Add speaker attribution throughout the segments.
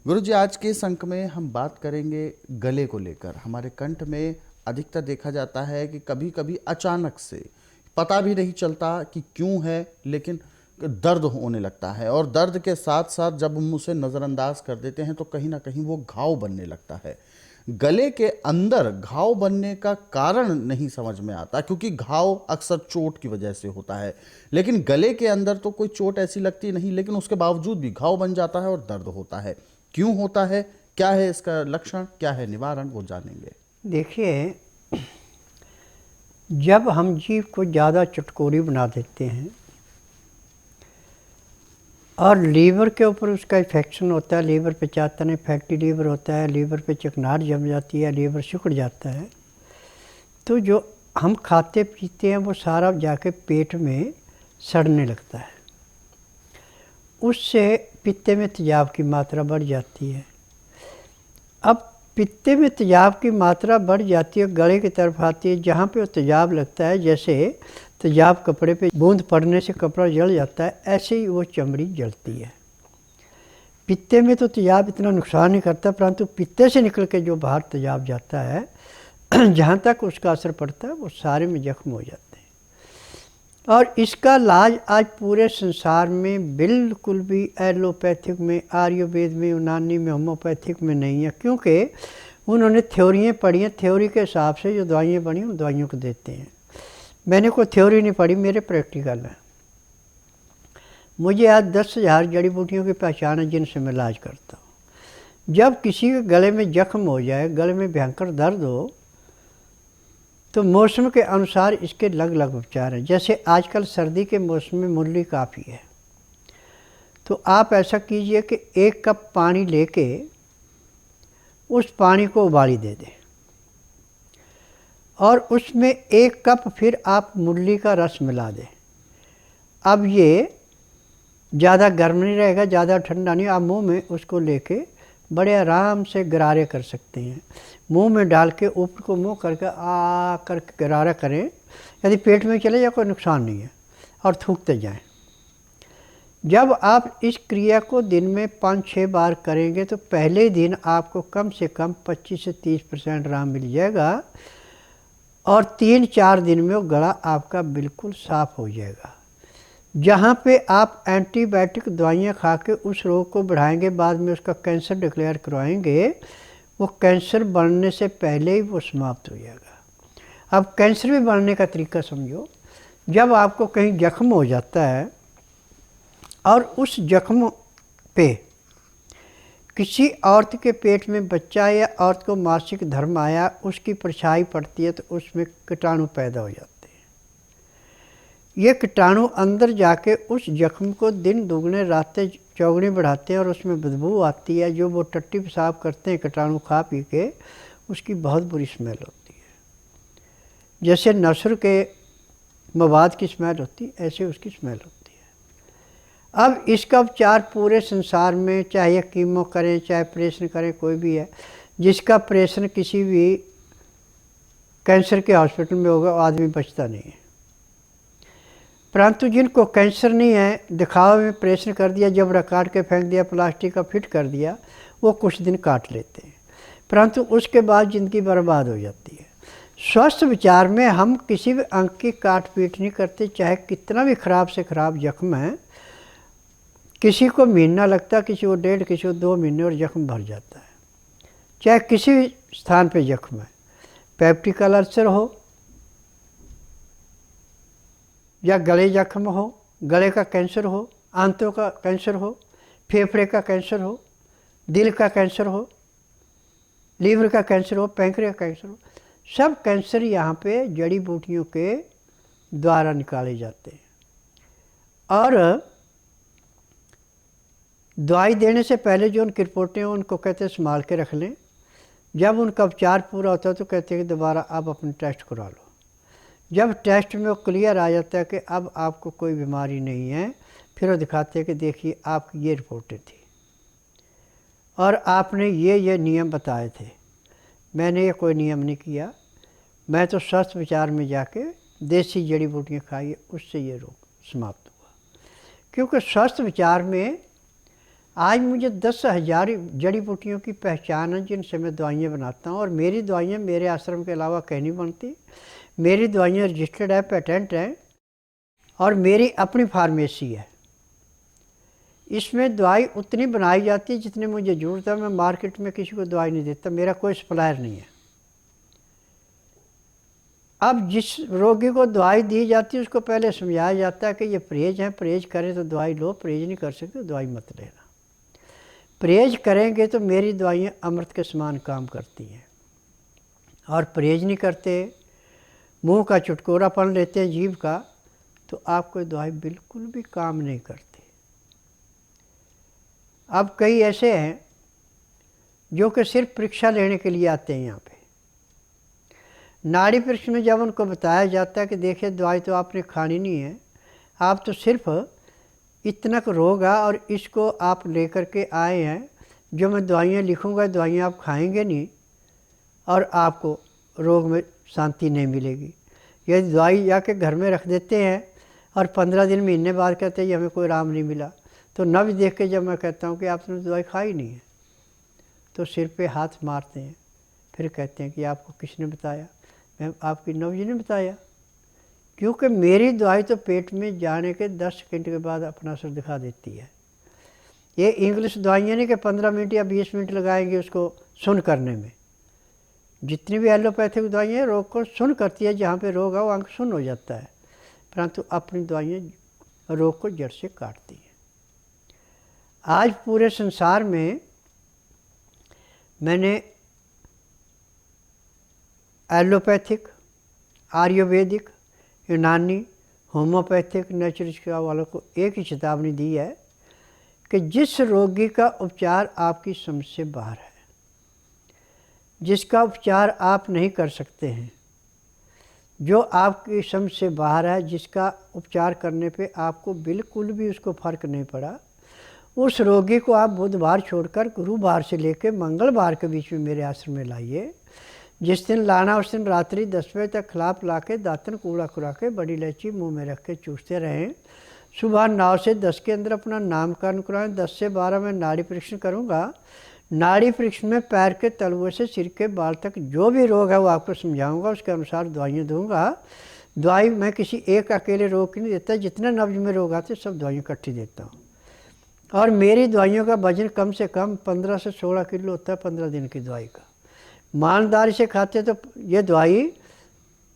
Speaker 1: गुरुजी, आज के इस अंक में हम बात करेंगे गले को लेकर। हमारे कंठ में अधिकतर देखा जाता है कि कभी कभी अचानक से पता भी नहीं चलता कि क्यों है, लेकिन दर्द होने लगता है और दर्द के साथ साथ जब हम उसे नज़रअंदाज कर देते हैं तो कहीं ना कहीं वो घाव बनने लगता है। गले के अंदर घाव बनने का कारण नहीं समझ में आता, क्योंकि घाव अक्सर चोट की वजह से होता है, लेकिन गले के अंदर तो कोई चोट ऐसी लगती नहीं, लेकिन उसके बावजूद भी घाव बन जाता है और दर्द होता है। क्यों होता है, क्या है इसका लक्षण, क्या है निवारण, वो जानेंगे।
Speaker 2: देखिए, जब हम जीभ को ज़्यादा चटकोरी बना देते हैं और लीवर के ऊपर उसका इन्फेक्शन होता है, लीवर पे चातन है, फैटी लीवर होता है, लीवर पे चिकनाहट जम जाती है, लीवर सिकुड़ जाता है, तो जो हम खाते पीते हैं वो सारा जाके पेट में सड़ने लगता है। उससे पित्ते में तेजाब की मात्रा बढ़ जाती है। अब पित्ते में तेजाब की मात्रा बढ़ जाती है, गले की तरफ आती है, जहाँ पे वो तेजाब लगता है, जैसे तेजाब कपड़े पे बूंद पड़ने से कपड़ा जल जाता है, ऐसे ही वो चमड़ी जलती है। पित्ते में तो तेजाब इतना नुकसान नहीं करता, परंतु पित्ते से निकल के जो बाहर तेजाब जाता है जहाँ तक उसका असर पड़ता है वो सारे में जख्म हो जाते हैं। और इसका इलाज आज पूरे संसार में बिल्कुल भी एलोपैथिक में, आयुर्वेद में, यूनानी में, होम्योपैथिक में नहीं है, क्योंकि उन्होंने थ्योरियाँ पढ़ी हैं। थ्योरी के हिसाब से जो दवाइयाँ बनी उन दवाइयों को देते हैं। मैंने कोई थ्योरी नहीं पढ़ी, मेरे प्रैक्टिकल है। मुझे आज 10,000 जड़ी बूटियों की पहचान है जिनसे मैं इलाज करता हूँ। जब किसी के गले में जख्म हो जाए, गले में भयंकर दर्द हो, तो मौसम के अनुसार इसके अलग अलग उपचार हैं। जैसे आजकल सर्दी के मौसम में मुरली काफ़ी है, तो आप ऐसा कीजिए कि 1 कप पानी लेके उस पानी को उबाली दे दें और उसमें 1 कप फिर आप मुरली का रस मिला दें। अब ये ज़्यादा गर्म नहीं रहेगा, ज़्यादा ठंडा नहीं। आप मुंह में उसको लेके बड़े आराम से गरारे कर सकते हैं। मुंह में डाल के ऊपर को मुंह करके आ करके गरारा करें। यदि पेट में चले जाए कोई नुकसान नहीं है, और थूकते जाएं। जब आप इस क्रिया को दिन में 5-6 बार करेंगे तो पहले दिन आपको कम से कम 25 से 30% आराम मिल जाएगा और 3-4 दिन में वो गला आपका बिल्कुल साफ़ हो जाएगा। जहाँ पे आप एंटीबायोटिक दवाइयाँ खा के उस रोग को बढ़ाएंगे, बाद में उसका कैंसर डिक्लेयर करवाएंगे, वो कैंसर बढ़ने से पहले ही वो समाप्त हो जाएगा। अब कैंसर भी बढ़ने का तरीका समझो। जब आपको कहीं जख्म हो जाता है और उस जख्म पे किसी औरत के पेट में बच्चा या औरत को मासिक धर्म आया, उसकी परछाई पड़ती है तो उसमें कीटाणु पैदा हो जाते हैं। ये कीटाणु अंदर जाके उस जख्म को दिन दुगने रातें चौगुनी बढ़ाते हैं और उसमें बदबू आती है। जो वो टट्टी पेशाब करते हैं कीटाणु खा पी के, उसकी बहुत बुरी स्मेल होती है। जैसे नसर के मवाद की स्मेल होती है, ऐसे उसकी स्मेल होती है। अब इसका उपचार पूरे संसार में, चाहे कीमो करें चाहे ऑपरेशन करें, कोई भी है, जिसका ऑपरेशन किसी भी कैंसर के हॉस्पिटल में होगा वो आदमी बचता नहीं है। परंतु जिनको कैंसर नहीं है, दिखावे में ऑपरेशन कर दिया, जबड़ा काट के फेंक दिया, प्लास्टिक का फिट कर दिया, वो कुछ दिन काट लेते हैं, परंतु उसके बाद ज़िंदगी बर्बाद हो जाती है। स्वस्थ विचार में हम किसी भी अंग की काट पीट नहीं करते, चाहे कितना भी ख़राब से ख़राब जख्म है। किसी को महीना लगता, किसी को 1.5, किसी को 2 महीने और जख्म भर जाता है। चाहे किसी भी स्थान पे जख्म है, पेप्टिकल अल्सर हो या गले जख्म हो, गले का कैंसर हो, आंतों का कैंसर हो, फेफड़े का कैंसर हो, दिल का कैंसर हो, लीवर का कैंसर हो, पैंक्रियास का कैंसर हो, सब कैंसर यहाँ पे जड़ी बूटियों के द्वारा निकाले जाते हैं। और दवाई देने से पहले जो उनकी रिपोर्टें हैं उनको कहते हैं संभाल के रख लें। जब उनका उपचार पूरा होता है तो कहते हैं कि दोबारा आप अपने टेस्ट करा लो। जब टेस्ट में वो क्लियर आ जाता है कि अब आपको कोई बीमारी नहीं है, फिर वो दिखाते हैं कि देखिए आपकी ये रिपोर्टें थी और आपने ये नियम बताए थे। मैंने ये कोई नियम नहीं किया, मैं तो स्वस्थ विचार में जाके देसी जड़ी बूटियाँ खाई, उससे ये रोग समाप्त हुआ। क्योंकि स्वस्थ विचार में आज मुझे 10,000 जड़ी बूटियों की पहचान है जिनसे मैं दवाइयाँ बनाता हूँ, और मेरी दवाइयाँ मेरे आश्रम के अलावा कहीं नहीं बनती। मेरी दवाइयाँ रजिस्टर्ड है, पेटेंट हैं, और मेरी अपनी फार्मेसी है। इसमें दवाई उतनी बनाई जाती है जितनी मुझे ज़रूरत है। मैं मार्केट में किसी को दवाई नहीं देता, मेरा कोई सप्लायर नहीं है। अब जिस रोगी को दवाई दी जाती है उसको पहले समझाया जाता है कि ये परहेज है, परहेज करें तो दवाई लो, परहेज नहीं कर सकते तो दवाई मत लेना। परहेज करेंगे तो मेरी दवाइयाँ अमृत के समान काम करती हैं, और परहेज नहीं करते, मुंह का चुटकुरापन लेते हैं जीभ का, तो आपको दवाई बिल्कुल भी काम नहीं करती। अब कई ऐसे हैं जो कि सिर्फ परीक्षा लेने के लिए आते हैं यहाँ पे। नाड़ी परीक्षा में जब उनको बताया जाता है कि देखिए दवाई तो आपने खानी नहीं है, आप तो सिर्फ इतना रोग है और इसको आप लेकर के आए हैं, जो मैं दवाइयाँ लिखूँगा दवाइयाँ आप खाएंगे नहीं और आपको रोग में शांति नहीं मिलेगी। यदि दवाई जाके घर में रख देते हैं और 15 दिन महीने बाद कहते हैं हमें कोई आराम नहीं मिला, तो नब्ज देख के जब मैं कहता हूँ कि आपने दवाई खाई नहीं है, तो सिर पे हाथ मारते हैं, फिर कहते हैं कि आपको किसने बताया? मैं आपकी नब्ज ने बताया, क्योंकि मेरी दवाई तो पेट में जाने के 10 सेकंड के बाद अपना असर दिखा देती है। ये इंग्लिश दवाइयाँ नहीं कि 15 मिनट या 20 मिनट लगाएंगे उसको सुन करने में। जितनी भी एलोपैथिक दवाइयाँ रोग को सुन करती है, जहाँ पे रोग है वहाँ सुन हो जाता है, परंतु अपनी दवाइयाँ रोग को जड़ से काटती हैं। आज पूरे संसार में मैंने एलोपैथिक, आयुर्वेदिक, यूनानी, होम्योपैथिक, नेचुरल चिकित्सा वालों को एक ही चेतावनी दी है कि जिस रोगी का उपचार आपकी समझ से बाहर है, जिसका उपचार आप नहीं कर सकते हैं, जो आपकी समझ से बाहर है, जिसका उपचार करने पे आपको बिल्कुल भी उसको फ़र्क नहीं पड़ा, उस रोगी को आप बुधवार छोड़कर गुरुवार से लेकर मंगलवार के बीच में मेरे आश्रम में लाइए। जिस दिन लाना उस दिन रात्रि 10 बजे तक खिला पिला के दातन कूड़ा खुरा के बड़ी इलायची मुंह में रख के चूसते रहें। सुबह 9 से 10 के अंदर अपना नामकरण कराएं। 10 से 12 में नाड़ी परीक्षण करूँगा। नाड़ी परीक्षण में पैर के तलुए से सिर के बाल तक जो भी रोग है वो आपको समझाऊंगा, उसके अनुसार दवाइयाँ दूंगा। दवाई मैं किसी एक अकेले रोग की नहीं देता, जितने नब्ज में रोग आते सब दवाइयाँ इकट्ठी देता हूँ। और मेरी दवाइयों का वजन कम से कम 15 से 16 किलो होता है 15 दिन की दवाई का। ईमानदारी से खाते तो ये दवाई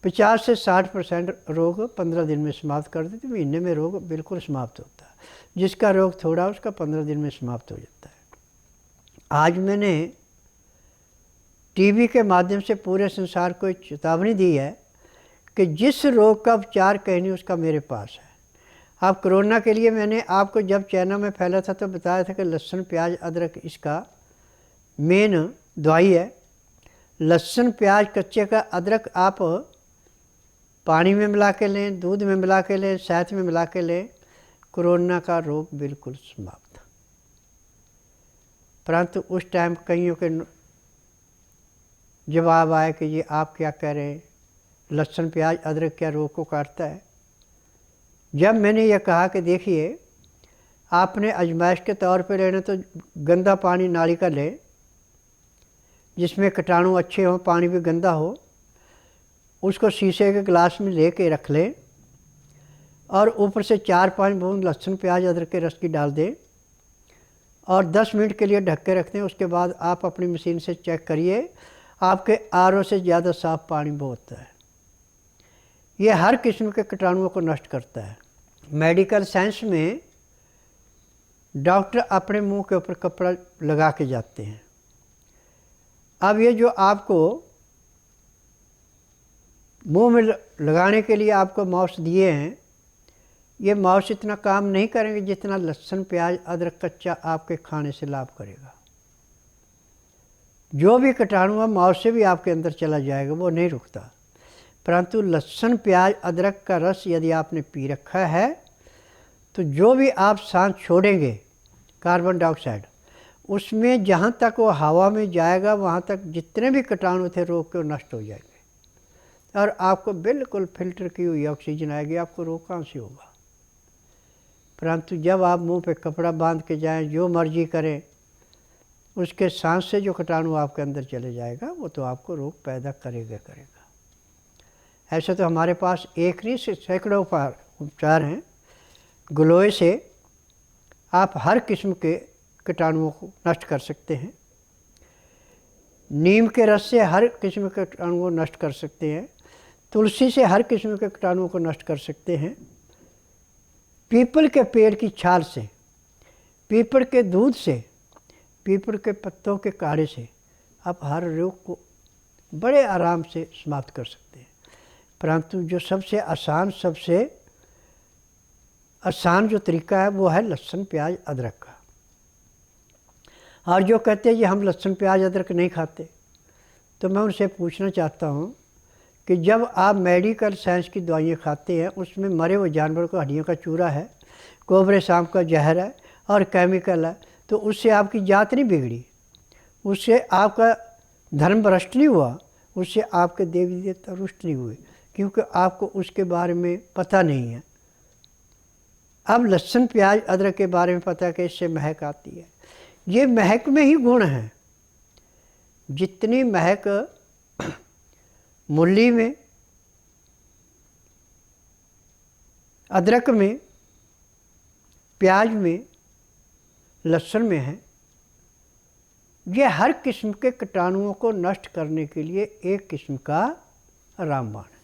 Speaker 2: 50 से 60% रोग 15 दिन में समाप्त कर देती, महीने में रोग बिल्कुल समाप्त होता है। जिसका रोग थोड़ा उसका 15 दिन में समाप्त हो जाता है। आज मैंने टीवी के माध्यम से पूरे संसार को एक चेतावनी दी है कि जिस रोग का उपचार कहीं नहीं उसका मेरे पास है। अब कोरोना के लिए मैंने आपको जब चाइना में फैला था तो बताया था कि लहसुन प्याज अदरक इसका मेन दवाई है। लहसुन प्याज कच्चे का अदरक आप पानी में मिला के लें, दूध में मिला के लें, शहद में मिला के लें, कोरोना का रोग बिल्कुल समाप्त। परंतु उस टाइम कईयों के जवाब आए कि ये आप क्या कह रहे हैं, लहसुन प्याज अदरक क्या रोग को काटता है। जब मैंने यह कहा कि देखिए आपने आजमाइश के तौर पे लेना तो गंदा पानी नाली का लें जिसमें कीटाणु अच्छे हों, पानी भी गंदा हो, उसको शीशे के गिलास में ले के रख लें और ऊपर से 4-5 बूंद लहसुन प्याज अदरक के रस की डाल दें और 10 मिनट के लिए ढक के रख दें। उसके बाद आप अपनी मशीन से चेक करिए, आपके आरओ से ज़्यादा साफ पानी बहता है। ये हर किस्म के कीटाणुओं को नष्ट करता है। मेडिकल साइंस में डॉक्टर अपने मुंह के ऊपर कपड़ा लगा के जाते हैं। अब ये जो आपको मुंह में लगाने के लिए आपको माउस दिए हैं, ये माउस इतना काम नहीं करेंगे जितना लहसुन प्याज अदरक कच्चा आपके खाने से लाभ करेगा। जो भी कीटाणु है माउस से भी आपके अंदर चला जाएगा, वो नहीं रुकता। परंतु लहसुन प्याज अदरक का रस यदि आपने पी रखा है तो जो भी आप सांस छोड़ेंगे कार्बन डाइऑक्साइड, उसमें जहाँ तक वो हवा में जाएगा वहाँ तक जितने भी कीटाणु थे रोग के नष्ट हो जाएंगे और आपको बिल्कुल फिल्टर की हुई ऑक्सीजन आएगी। आपको रोग कहाँ से होगा? परंतु जब आप मुंह पे कपड़ा बांध के जाएं, जो मर्जी करें, उसके सांस से जो कीटाणु आपके अंदर चले जाएगा वो तो आपको रोग पैदा करेगा करेगा। ऐसे तो हमारे पास एक नहीं सैकड़ों उपचार हैं। गिलोय से आप हर किस्म के कीटाणुओं को नष्ट कर सकते हैं। नीम के रस से हर किस्म के कीटाणुओं को नष्ट कर सकते हैं। तुलसी से हर किस्म के कीटाणुओं को नष्ट कर सकते हैं। पीपल के पेड़ की छाल से, पीपल के दूध से, पीपल के पत्तों के काढ़े से आप हर रोग को बड़े आराम से समाप्त कर सकते हैं। परंतु जो सबसे आसान जो तरीका है वो है लहसुन प्याज अदरक का। और जो कहते हैं कि हम लहसुन प्याज अदरक नहीं खाते, तो मैं उनसे पूछना चाहता हूँ कि जब आप मेडिकल साइंस की दवाइयाँ खाते हैं, उसमें मरे हुए जानवर को हड्डियों का चूरा है, कोबरे सांप का जहर है और केमिकल है, तो उससे आपकी जात नहीं बिगड़ी, उससे आपका धर्म भ्रष्ट नहीं हुआ, उससे आपके देवी देवता रुष्ट नहीं हुए, क्योंकि आपको उसके बारे में पता नहीं है। अब लहसुन प्याज अदरक के बारे में पता है कि इससे महक आती है। ये महक में ही गुण है। जितनी महक मूली में, अदरक में, प्याज में, लहसुन में है, ये हर किस्म के कीटाणुओं को नष्ट करने के लिए एक किस्म का रामबाण है।